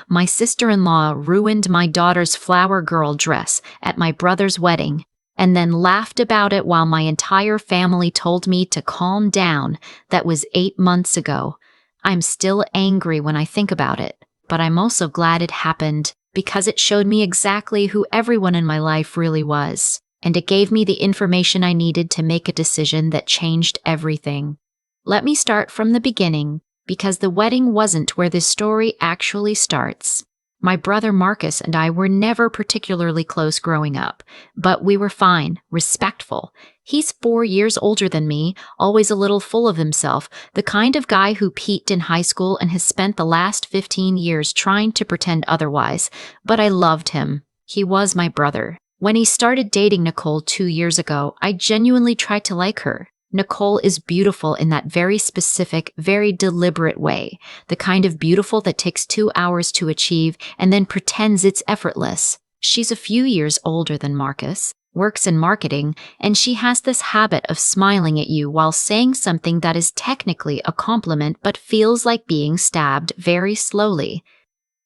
My sister-in-law ruined my daughter's flower girl dress at my brother's wedding and then laughed about it while my entire family told me to calm down. That was 8 months ago. I'm still angry when I think about it, but I'm also glad it happened because it showed me exactly who everyone in my life really was, and it gave me the information I needed to make a decision that changed everything. Let me start from the beginning, because the wedding wasn't where this story actually starts. My brother Marcus and I were never particularly close growing up, but we were fine, respectful. He's 4 years older than me, always a little full of himself, the kind of guy who peaked in high school and has spent the last 15 years trying to pretend otherwise. But I loved him. He was my brother. When he started dating Nicole 2 years ago, I genuinely tried to like her. Nicole is beautiful in that very specific, very deliberate way, the kind of beautiful that takes 2 hours to achieve and then pretends it's effortless. She's a few years older than Marcus, works in marketing, and she has this habit of smiling at you while saying something that is technically a compliment but feels like being stabbed very slowly.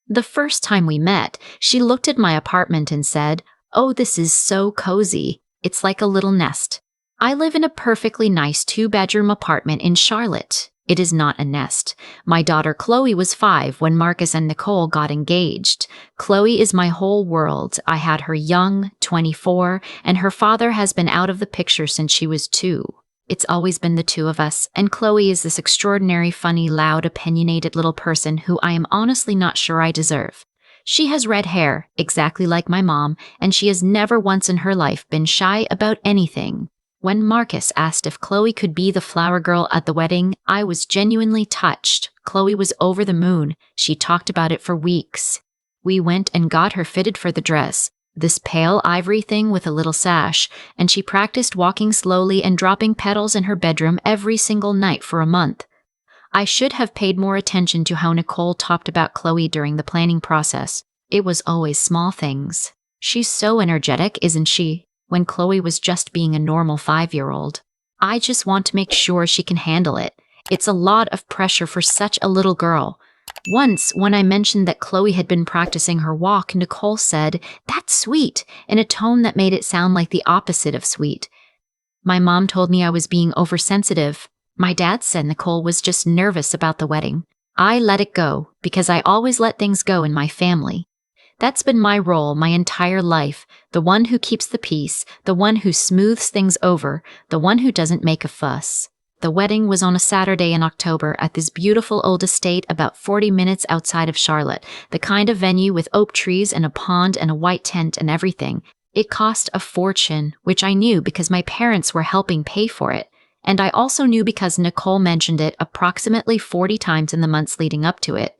The first time we met, she looked at my apartment and said, "Oh, this is so cozy. It's like a little nest." I live in a perfectly nice 2-bedroom apartment in Charlotte. It is not a nest. My daughter Chloe was 5 when Marcus and Nicole got engaged. Chloe is my whole world. I had her young, 24, and her father has been out of the picture since she was 2. It's always been the 2 of us, and Chloe is this extraordinary, funny, loud, opinionated little person who I am honestly not sure I deserve. She has red hair, exactly like my mom, and she has never once in her life been shy about anything. When Marcus asked if Chloe could be the flower girl at the wedding, I was genuinely touched. Chloe was over the moon. She talked about it for weeks. We went and got her fitted for the dress, this pale ivory thing with a little sash, and she practiced walking slowly and dropping petals in her bedroom every single night for a month. I should have paid more attention to how Nicole talked about Chloe during the planning process. It was always small things. "She's so energetic, isn't she?" when Chloe was just being a normal 5-year-old. "I just want to make sure she can handle it. It's a lot of pressure for such a little girl." Once, when I mentioned that Chloe had been practicing her walk, Nicole said, "That's sweet," in a tone that made it sound like the opposite of sweet. My mom told me I was being oversensitive. My dad said Nicole was just nervous about the wedding. I let it go, because I always let things go in my family. That's been my role my entire life, the one who keeps the peace, the one who smooths things over, the one who doesn't make a fuss. The wedding was on a Saturday in October at this beautiful old estate about 40 minutes outside of Charlotte, the kind of venue with oak trees and a pond and a white tent and everything. It cost a fortune, which I knew because my parents were helping pay for it. And I also knew because Nicole mentioned it approximately 40 times in the months leading up to it.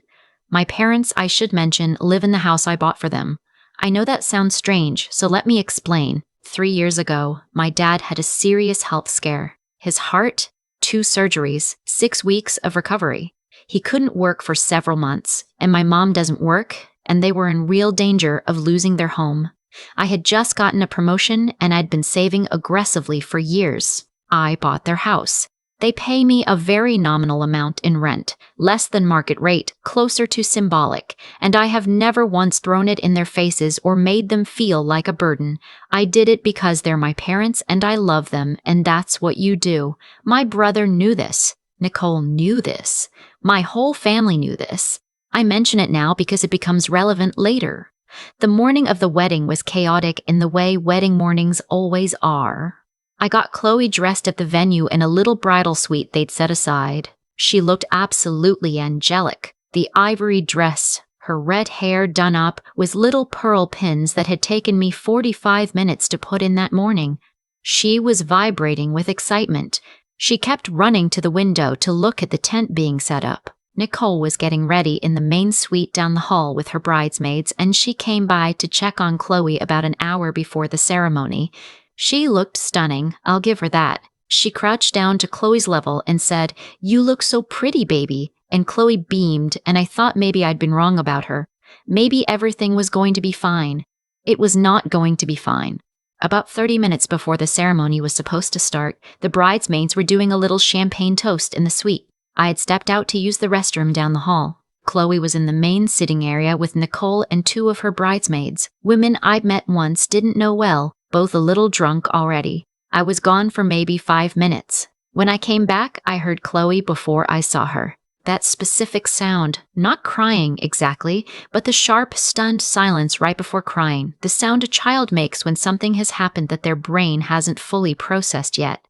My parents, I should mention, live in the house I bought for them. I know that sounds strange, so let me explain. 3 years ago, my dad had a serious health scare. His heart, 2 surgeries, 6 weeks of recovery. He couldn't work for several months, and my mom doesn't work, and they were in real danger of losing their home. I had just gotten a promotion, and I'd been saving aggressively for years. I bought their house. They pay me a very nominal amount in rent, less than market rate, closer to symbolic, and I have never once thrown it in their faces or made them feel like a burden. I did it because they're my parents and I love them, and that's what you do. My brother knew this. Nicole knew this. My whole family knew this. I mention it now because it becomes relevant later. The morning of the wedding was chaotic in the way wedding mornings always are. I got Chloe dressed at the venue in a little bridal suite they'd set aside. She looked absolutely angelic. The ivory dress, her red hair done up with little pearl pins that had taken me 45 minutes to put in that morning. She was vibrating with excitement. She kept running to the window to look at the tent being set up. Nicole was getting ready in the main suite down the hall with her bridesmaids, and she came by to check on Chloe about an hour before the ceremony. She looked stunning, I'll give her that. She crouched down to Chloe's level and said, "You look so pretty, baby." And Chloe beamed, and I thought maybe I'd been wrong about her. Maybe everything was going to be fine. It was not going to be fine. About 30 minutes before the ceremony was supposed to start, the bridesmaids were doing a little champagne toast in the suite. I had stepped out to use the restroom down the hall. Chloe was in the main sitting area with Nicole and two of her bridesmaids, women I'd met once, didn't know well, both a little drunk already. I was gone for maybe 5 minutes. When I came back, I heard Chloe before I saw her. That specific sound, not crying exactly, but the sharp, stunned silence right before crying, the sound a child makes when something has happened that their brain hasn't fully processed yet.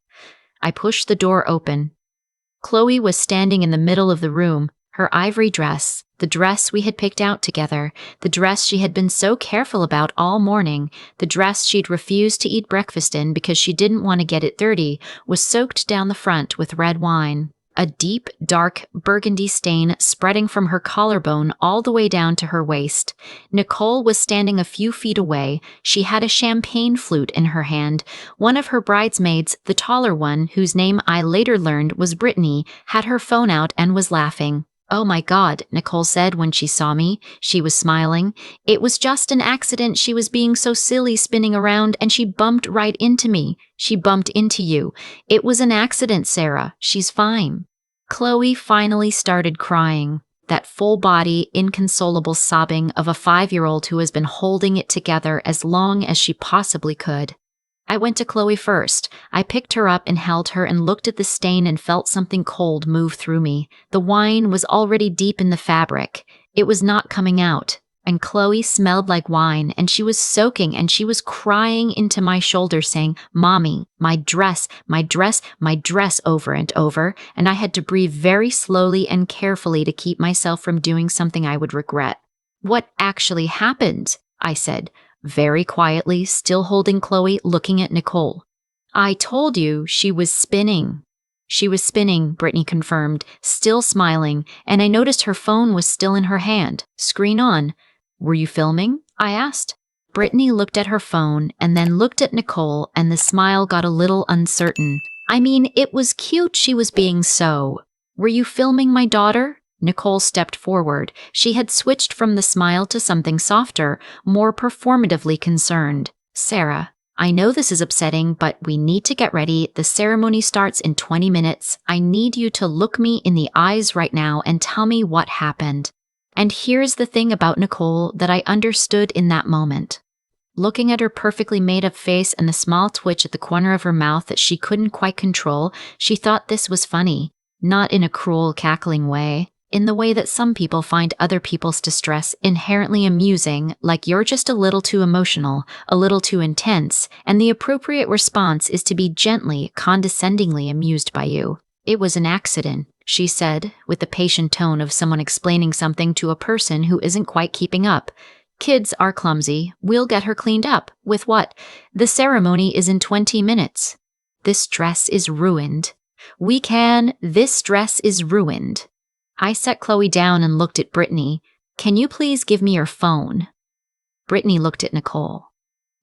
I pushed the door open. Chloe was standing in the middle of the room, her ivory dress, the dress we had picked out together, the dress she had been so careful about all morning, the dress she'd refused to eat breakfast in because she didn't want to get it dirty, was soaked down the front with red wine. A deep, dark burgundy stain spreading from her collarbone all the way down to her waist. Nicole was standing a few feet away. She had a champagne flute in her hand. One of her bridesmaids, the taller one, whose name I later learned was Brittany, had her phone out and was laughing. "Oh my God," Nicole said when she saw me. She was smiling. "It was just an accident. She was being so silly spinning around and she bumped right into me. She bumped into you. It was an accident, Sarah. She's fine." Chloe finally started crying. That full-body, inconsolable sobbing of a 5-year-old who has been holding it together as long as she possibly could. I went to Chloe first. I picked her up and held her and looked at the stain and felt something cold move through me. The wine was already deep in the fabric. It was not coming out. And Chloe smelled like wine, and she was soaking, and she was crying into my shoulder saying, "Mommy, my dress, my dress, my dress," over and over, and I had to breathe very slowly and carefully to keep myself from doing something I would regret. "What actually happened?" I said, very quietly, still holding Chloe, looking at Nicole. "I told you she was spinning." "She was spinning," Brittany confirmed, still smiling, and I noticed her phone was still in her hand, screen on. "Were you filming?" I asked. Brittany looked at her phone and then looked at Nicole, and the smile got a little uncertain. "I mean, it was cute she was being so. Were you filming my daughter?" Nicole stepped forward. She had switched from the smile to something softer, more performatively concerned. "Sarah, I know this is upsetting, but we need to get ready. The ceremony starts in 20 minutes. I need you to look me in the eyes right now and tell me what happened." And here's the thing about Nicole that I understood in that moment. Looking at her perfectly made-up face and the small twitch at the corner of her mouth that she couldn't quite control, she thought this was funny, not in a cruel, cackling way. In the way that some people find other people's distress inherently amusing, like you're just a little too emotional, a little too intense, and the appropriate response is to be gently, condescendingly amused by you. "It was an accident," she said, with the patient tone of someone explaining something to a person who isn't quite keeping up. "Kids are clumsy. We'll get her cleaned up." "With what?" "The ceremony is in 20 minutes. This dress is ruined." This dress is ruined." I set Chloe down and looked at Brittany. "Can you please give me your phone?" Brittany looked at Nicole.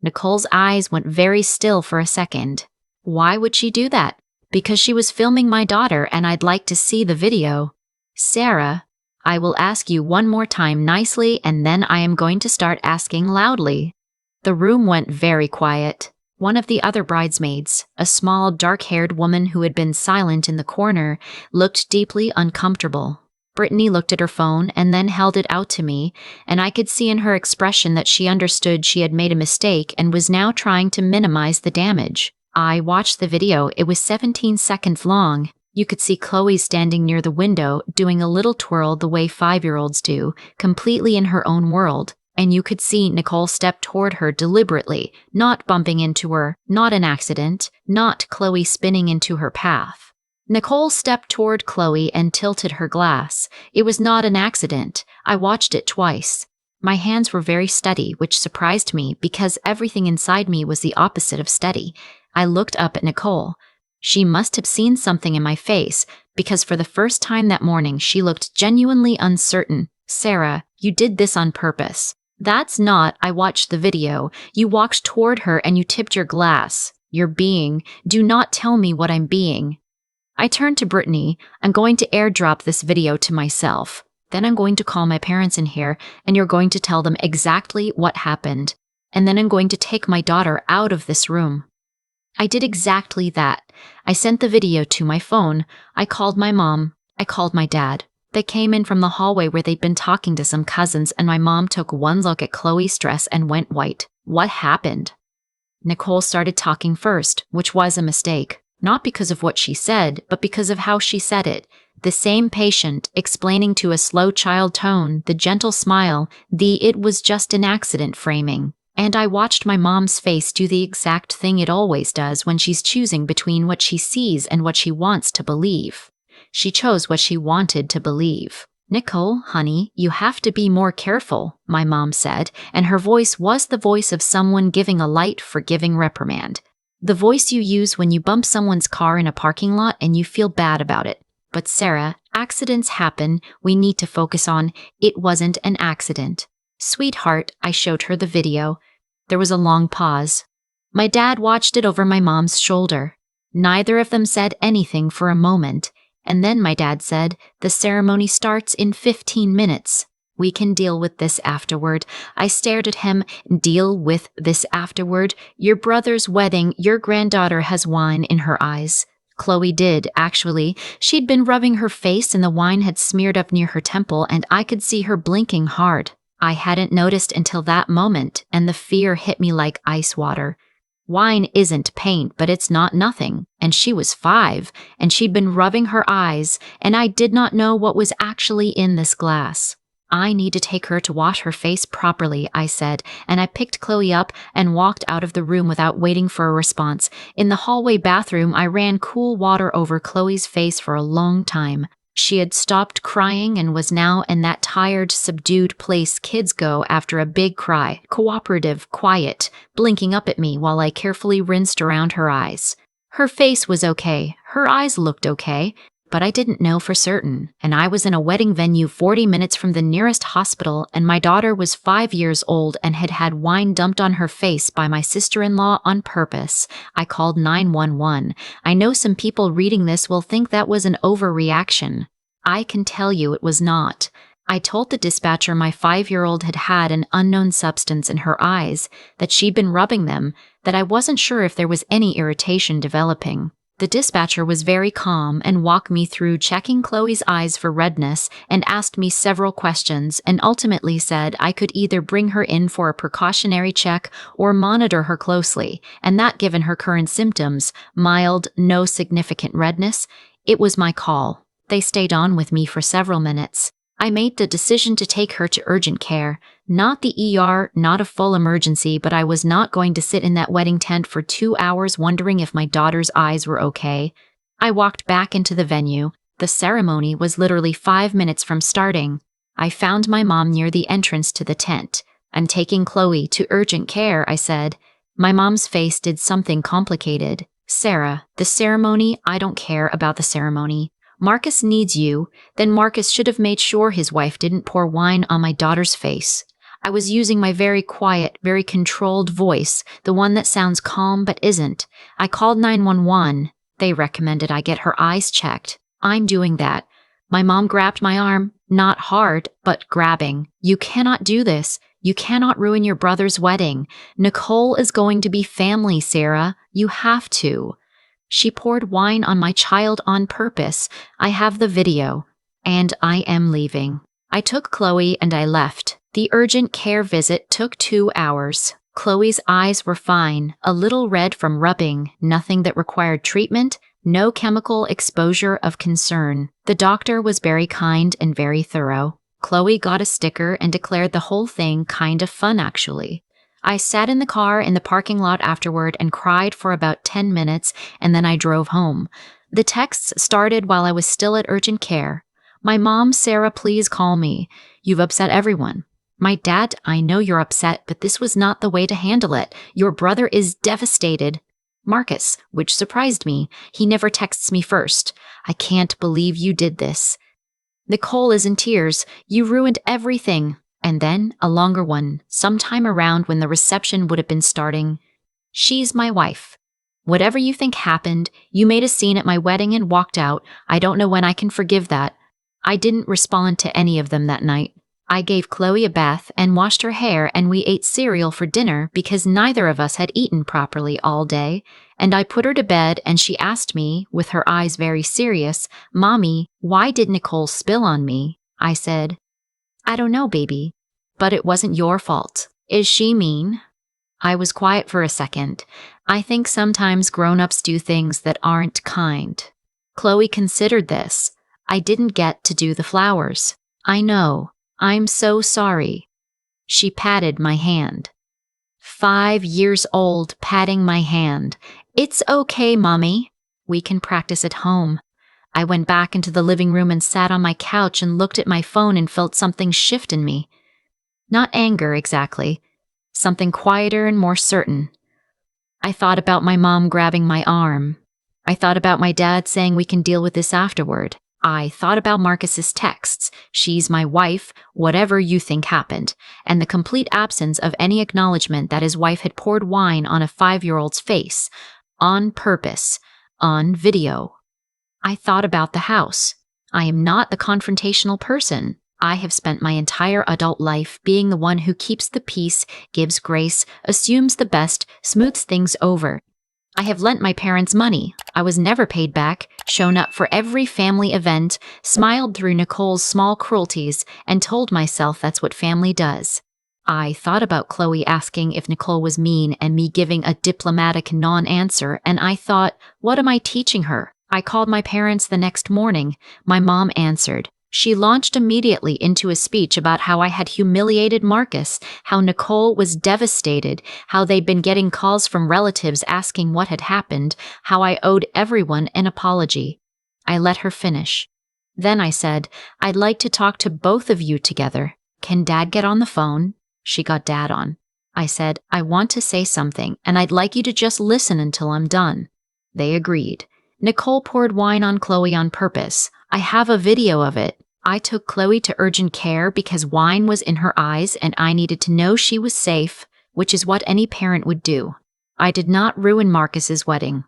Nicole's eyes went very still for a second. Why would she do that? Because she was filming my daughter and I'd like to see the video. "Sarah, I will ask you one more time nicely and then I am going to start asking loudly." The room went very quiet. One of the other bridesmaids, a small, dark-haired woman who had been silent in the corner, looked deeply uncomfortable. Brittany looked at her phone and then held it out to me, and I could see in her expression that she understood she had made a mistake and was now trying to minimize the damage. I watched the video. It was 17 seconds long. You could see Chloe standing near the window, doing a little twirl the way 5-year-olds do, completely in her own world. And you could see Nicole step toward her deliberately, not bumping into her, not an accident, not Chloe spinning into her path. Nicole stepped toward Chloe and tilted her glass. It was not an accident. I watched it twice. My hands were very steady, which surprised me because everything inside me was the opposite of steady. I looked up at Nicole. She must have seen something in my face, because for the first time that morning she looked genuinely uncertain. "Sarah, you did this on purpose." "That's not." I watched the video. "You walked toward her and you tipped your glass. You're being. Do not tell me what I'm being." I turned to Brittany. "I'm going to airdrop this video to myself. Then I'm going to call my parents in here and you're going to tell them exactly what happened. And then I'm going to take my daughter out of this room." I did exactly that. I sent the video to my phone. I called my mom. I called my dad. They came in from the hallway where they'd been talking to some cousins, and my mom took one look at Chloe's dress and went white. What happened? Nicole started talking first, which was a mistake. Not because of what she said, but because of how she said it. The same patient, explaining to a slow child tone, the gentle smile, the "it was just an accident" framing. And I watched my mom's face do the exact thing it always does when she's choosing between what she sees and what she wants to believe. She chose what she wanted to believe. "Nicole, honey, you have to be more careful," my mom said, and her voice was the voice of someone giving a light, forgiving reprimand. The voice you use when you bump someone's car in a parking lot and you feel bad about it. "But Sarah, accidents happen. We need to focus on, it wasn't an accident." "Sweetheart," I showed her the video. There was a long pause. My dad watched it over my mom's shoulder. Neither of them said anything for a moment. And then my dad said, "The ceremony starts in 15 minutes. We can deal with this afterward." I stared at him. "Deal with this afterward? Your brother's wedding, your granddaughter has wine in her eyes." Chloe did, actually. She'd been rubbing her face and the wine had smeared up near her temple, and I could see her blinking hard. I hadn't noticed until that moment, and the fear hit me like ice water. Wine isn't paint, but it's not nothing. And she was 5, and she'd been rubbing her eyes, and I did not know what was actually in this glass. "I need to take her to wash her face properly," I said, and I picked Chloe up and walked out of the room without waiting for a response. In the hallway bathroom, I ran cool water over Chloe's face for a long time. She had stopped crying and was now in that tired, subdued place kids go after a big cry, cooperative, quiet, blinking up at me while I carefully rinsed around her eyes. Her face was okay, her eyes looked okay, but I didn't know for certain, and I was in a wedding venue 40 minutes from the nearest hospital, and my daughter was 5 years old and had had wine dumped on her face by my sister-in-law on purpose. I called 911. I know some people reading this will think that was an overreaction. I can tell you it was not. I told the dispatcher my 5-year-old had had an unknown substance in her eyes, that she'd been rubbing them, that I wasn't sure if there was any irritation developing. The dispatcher was very calm and walked me through checking Chloe's eyes for redness and asked me several questions and ultimately said I could either bring her in for a precautionary check or monitor her closely, and that given her current symptoms, mild, no significant redness, it was my call. They stayed on with me for several minutes. I made the decision to take her to urgent care. Not the ER, not a full emergency, but I was not going to sit in that wedding tent for 2 hours wondering if my daughter's eyes were okay. I walked back into the venue. The ceremony was literally 5 minutes from starting. I found my mom near the entrance to the tent. "I'm taking Chloe to urgent care," I said. My mom's face did something complicated. "Sarah, the ceremony, I don't care about the ceremony. Marcus needs you." Then Marcus should have made sure his wife didn't pour wine on my daughter's face. I was using my very quiet, very controlled voice, the one that sounds calm but isn't. I called 911. They recommended I get her eyes checked. I'm doing that. My mom grabbed my arm, not hard, but grabbing. "You cannot do this. You cannot ruin your brother's wedding. Nicole is going to be family, Sarah. You have to." She poured wine on my child on purpose. I have the video. And I am leaving. I took Chloe and I left. The urgent care visit took 2 hours. Chloe's eyes were fine, a little red from rubbing, nothing that required treatment, no chemical exposure of concern. The doctor was very kind and very thorough. Chloe got a sticker and declared the whole thing kind of fun, actually. I sat in the car in the parking lot afterward and cried for about 10 minutes, and then I drove home. The texts started while I was still at urgent care. "My mom, Sarah, please call me. You've upset everyone." "My dad, I know you're upset, but this was not the way to handle it. Your brother is devastated." "Marcus," which surprised me. He never texts me first. "I can't believe you did this." "Nicole is in tears. You ruined everything." And then a longer one, sometime around when the reception would have been starting. "She's my wife. Whatever you think happened, you made a scene at my wedding and walked out. I don't know when I can forgive that." I didn't respond to any of them that night. I gave Chloe a bath and washed her hair, and we ate cereal for dinner because neither of us had eaten properly all day, and I put her to bed and she asked me, with her eyes very serious, "Mommy, why did Nicole spill on me?" I said, "I don't know, baby, but it wasn't your fault. Is she mean?" I was quiet for a second. I think sometimes grown-ups do things that aren't kind. Chloe considered this. "I didn't get to do the flowers. I know. I'm so sorry." She patted my hand. 5 years old, patting my hand. "It's okay, Mommy. We can practice at home." I went back into the living room and sat on my couch and looked at my phone and felt something shift in me. Not anger exactly. Something quieter and more certain. I thought about my mom grabbing my arm. I thought about my dad saying we can deal with this afterward. I thought about Marcus's texts, "She's my wife, whatever you think happened," and the complete absence of any acknowledgement that his wife had poured wine on a 5-year-old's face, on purpose, on video. I thought about the house. I am not the confrontational person. I have spent my entire adult life being the one who keeps the peace, gives grace, assumes the best, smooths things over. I have lent my parents money. I was never paid back, shown up for every family event, smiled through Nicole's small cruelties, and told myself that's what family does. I thought about Chloe asking if Nicole was mean and me giving a diplomatic non-answer, and I thought, what am I teaching her? I called my parents the next morning. My mom answered. She launched immediately into a speech about how I had humiliated Marcus, how Nicole was devastated, how they'd been getting calls from relatives asking what had happened, how I owed everyone an apology. I let her finish. Then I said, "I'd like to talk to both of you together. Can Dad get on the phone?" She got Dad on. I said, "I want to say something, and I'd like you to just listen until I'm done." They agreed. Nicole poured wine on Chloe on purpose. I have a video of it. I took Chloe to urgent care because wine was in her eyes and I needed to know she was safe, which is what any parent would do. I did not ruin Marcus's wedding.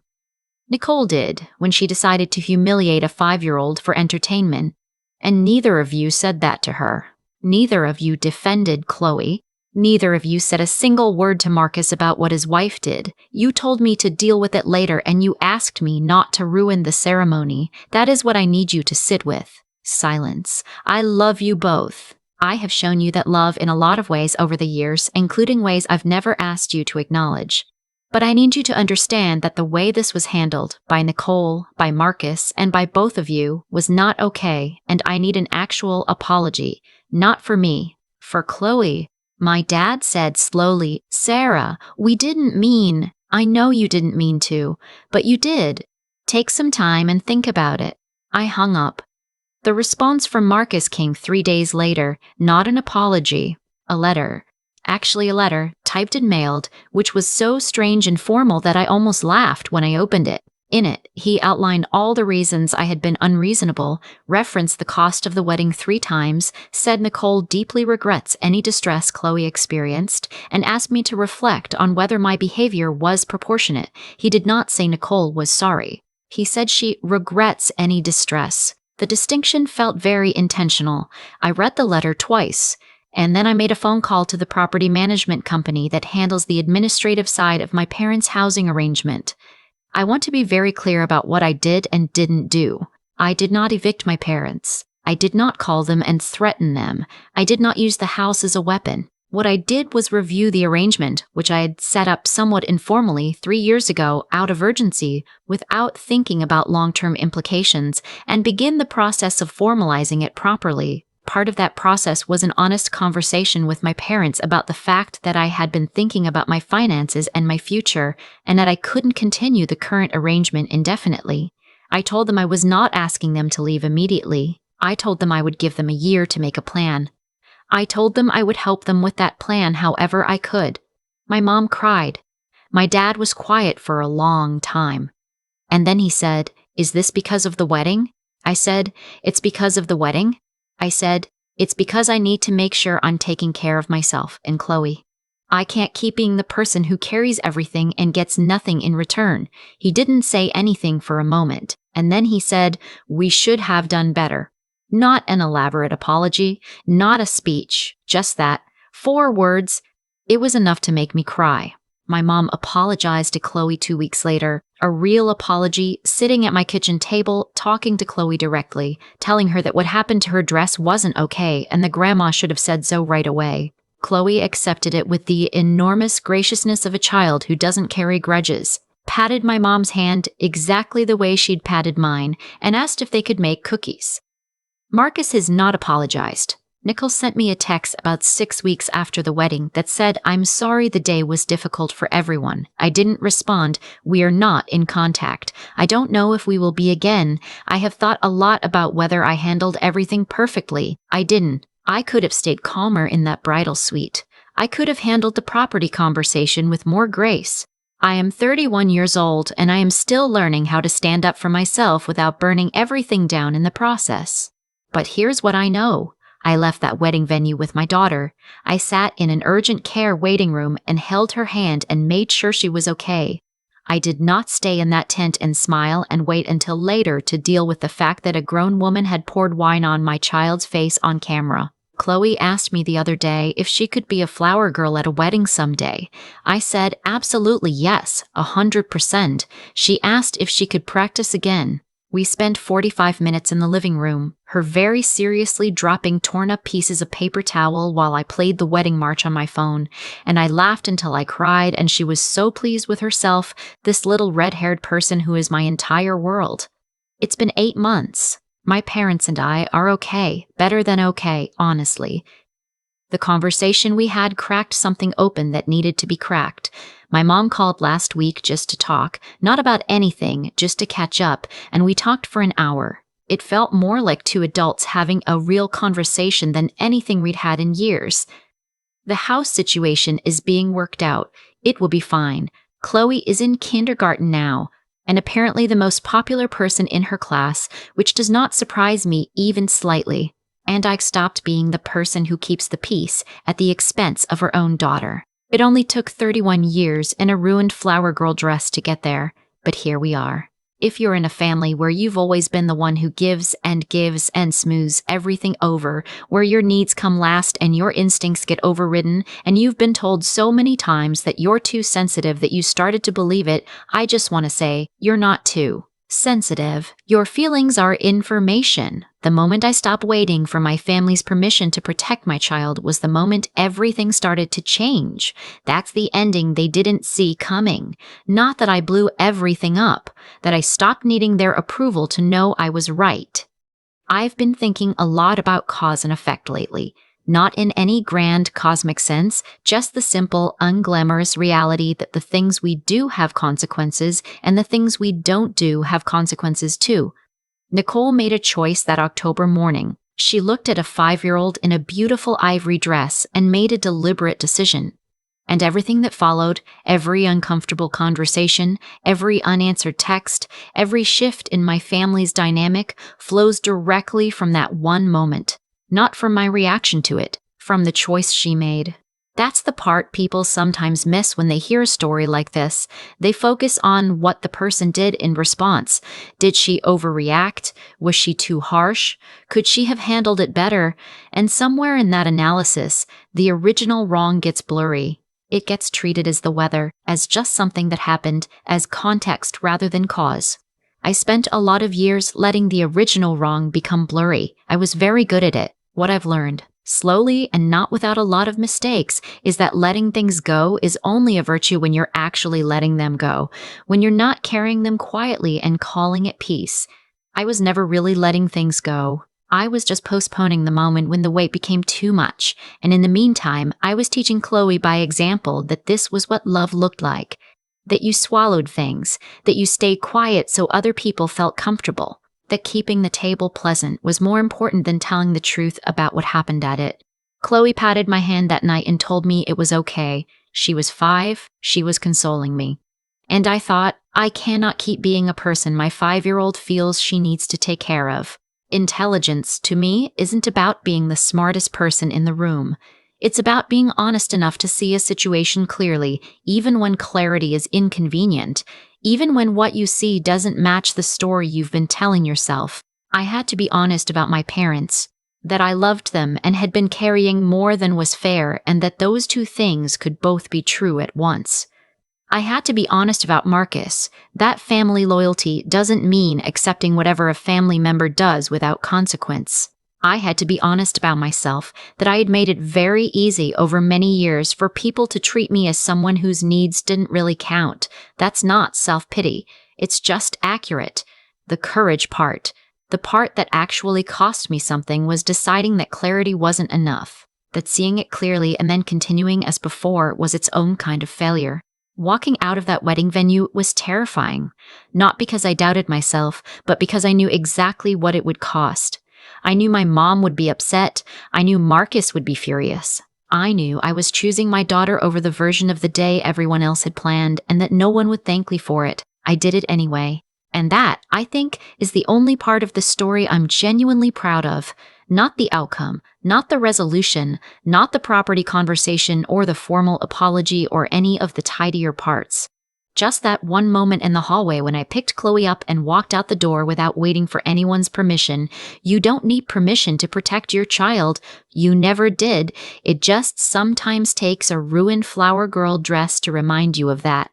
Nicole did, when she decided to humiliate a 5-year-old for entertainment. And neither of you said that to her. Neither of you defended Chloe. Neither of you said a single word to Marcus about what his wife did. You told me to deal with it later and you asked me not to ruin the ceremony. That is what I need you to sit with. Silence. I love you both. I have shown you that love in a lot of ways over the years, including ways I've never asked you to acknowledge. But I need you to understand that the way this was handled, by Nicole, by Marcus, and by both of you, was not okay, and I need an actual apology. Not for me, for Chloe. My dad said slowly, "Sarah, we didn't mean, I know you didn't mean to, but you did. Take some time and think about it." I hung up. The response from Marcus came 3 days later, not an apology, a letter. Actually a letter, typed and mailed, which was so strange and formal that I almost laughed when I opened it. In it, he outlined all the reasons I had been unreasonable, referenced the cost of the wedding 3 times, said Nicole deeply regrets any distress Chloe experienced, and asked me to reflect on whether my behavior was proportionate. He did not say Nicole was sorry. He said she regrets any distress. The distinction felt very intentional. I read the letter twice, and then I made a phone call to the property management company that handles the administrative side of my parents' housing arrangement. I want to be very clear about what I did and didn't do. I did not evict my parents. I did not call them and threaten them. I did not use the house as a weapon. What I did was review the arrangement, which I had set up somewhat informally 3 years ago out of urgency, without thinking about long-term implications, and begin the process of formalizing it properly. Part of that process was an honest conversation with my parents about the fact that I had been thinking about my finances and my future, and that I couldn't continue the current arrangement indefinitely. I told them I was not asking them to leave immediately. I told them I would give them a year to make a plan. I told them I would help them with that plan however I could. My mom cried. My dad was quiet for a long time. And then he said, "Is this because of the wedding?" I said, "It's because of the wedding." I said, "It's because I need to make sure I'm taking care of myself and Chloe. I can't keep being the person who carries everything and gets nothing in return." He didn't say anything for a moment, and then he said, "We should have done better." Not an elaborate apology, not a speech, just that. 4 words. It was enough to make me cry. My mom apologized to Chloe 2 weeks later, a real apology, sitting at my kitchen table, talking to Chloe directly, telling her that what happened to her dress wasn't okay and the grandma should have said so right away. Chloe accepted it with the enormous graciousness of a child who doesn't carry grudges, patted my mom's hand exactly the way she'd patted mine, and asked if they could make cookies. Marcus has not apologized. Nicole sent me a text about 6 weeks after the wedding that said, "I'm sorry the day was difficult for everyone. I didn't respond. We are not in contact. I don't know if we will be again. I have thought a lot about whether I handled everything perfectly. I didn't. I could have stayed calmer in that bridal suite. I could have handled the property conversation with more grace. I am 31 years old and I am still learning how to stand up for myself without burning everything down in the process. But here's what I know. I left that wedding venue with my daughter. I sat in an urgent care waiting room and held her hand and made sure she was okay. I did not stay in that tent and smile and wait until later to deal with the fact that a grown woman had poured wine on my child's face on camera. Chloe asked me the other day if she could be a flower girl at a wedding someday. I said absolutely yes, 100%. She asked if she could practice again. We spent 45 minutes in the living room, her very seriously dropping torn-up pieces of paper towel while I played the wedding march on my phone, and I laughed until I cried, and she was so pleased with herself, this little red-haired person who is my entire world. It's been 8 months. My parents and I are okay, better than okay, honestly. The conversation we had cracked something open that needed to be cracked. My mom called last week just to talk, not about anything, just to catch up, and we talked for an hour. It felt more like two adults having a real conversation than anything we'd had in years. The house situation is being worked out. It will be fine. Chloe is in kindergarten now, and apparently the most popular person in her class, which does not surprise me even slightly. And I stopped being the person who keeps the peace at the expense of her own daughter. It only took 31 years and a ruined flower girl dress to get there, but here we are. If you're in a family where you've always been the one who gives and smooths everything over, where your needs come last and your instincts get overridden, and you've been told so many times that you're too sensitive that you started to believe it, I just want to say, you're not too sensitive. Your feelings are information. The moment I stopped waiting for my family's permission to protect my child was the moment everything started to change. That's the ending they didn't see coming. Not that I blew everything up, that I stopped needing their approval to know I was right. I've been thinking a lot about cause and effect lately. Not in any grand cosmic sense, just the simple, unglamorous reality that the things we do have consequences and the things we don't do have consequences too. Nicole made a choice that October morning. She looked at a 5-year-old in a beautiful ivory dress and made a deliberate decision. And everything that followed, every uncomfortable conversation, every unanswered text, every shift in my family's dynamic flows directly from that one moment. Not from my reaction to it, from the choice she made. That's the part people sometimes miss when they hear a story like this. They focus on what the person did in response. Did she overreact? Was she too harsh? Could she have handled it better? And somewhere in that analysis, the original wrong gets blurry. It gets treated as the weather, as just something that happened, as context rather than cause. I spent a lot of years letting the original wrong become blurry. I was very good at it. What I've learned, slowly and not without a lot of mistakes, is that letting things go is only a virtue when you're actually letting them go, when you're not carrying them quietly and calling it peace. I was never really letting things go. I was just postponing the moment when the weight became too much, and in the meantime, I was teaching Chloe by example that this was what love looked like, that you swallowed things, that you stayed quiet so other people felt comfortable. That keeping the table pleasant was more important than telling the truth about what happened at it. Chloe patted my hand that night and told me it was okay. She was 5, she was consoling me. And I thought, I cannot keep being a person my 5-year-old feels she needs to take care of. Intelligence, to me, isn't about being the smartest person in the room. It's about being honest enough to see a situation clearly, even when clarity is inconvenient. Even when what you see doesn't match the story you've been telling yourself. I had to be honest about my parents, that I loved them and had been carrying more than was fair, and that those two things could both be true at once. I had to be honest about Marcus. That family loyalty doesn't mean accepting whatever a family member does without consequence. I had to be honest about myself, that I had made it very easy over many years for people to treat me as someone whose needs didn't really count. That's not self-pity. It's just accurate. The courage part, the part that actually cost me something, was deciding that clarity wasn't enough, that seeing it clearly and then continuing as before was its own kind of failure. Walking out of that wedding venue was terrifying, not because I doubted myself, but because I knew exactly what it would cost. I knew my mom would be upset. I knew Marcus would be furious. I knew I was choosing my daughter over the version of the day everyone else had planned, and that no one would thank me for it. I did it anyway. And that, I think, is the only part of the story I'm genuinely proud of. Not the outcome, not the resolution, not the property conversation or the formal apology or any of the tidier parts. Just that one moment in the hallway when I picked Chloe up and walked out the door without waiting for anyone's permission. You don't need permission to protect your child. You never did. It just sometimes takes a ruined flower girl dress to remind you of that.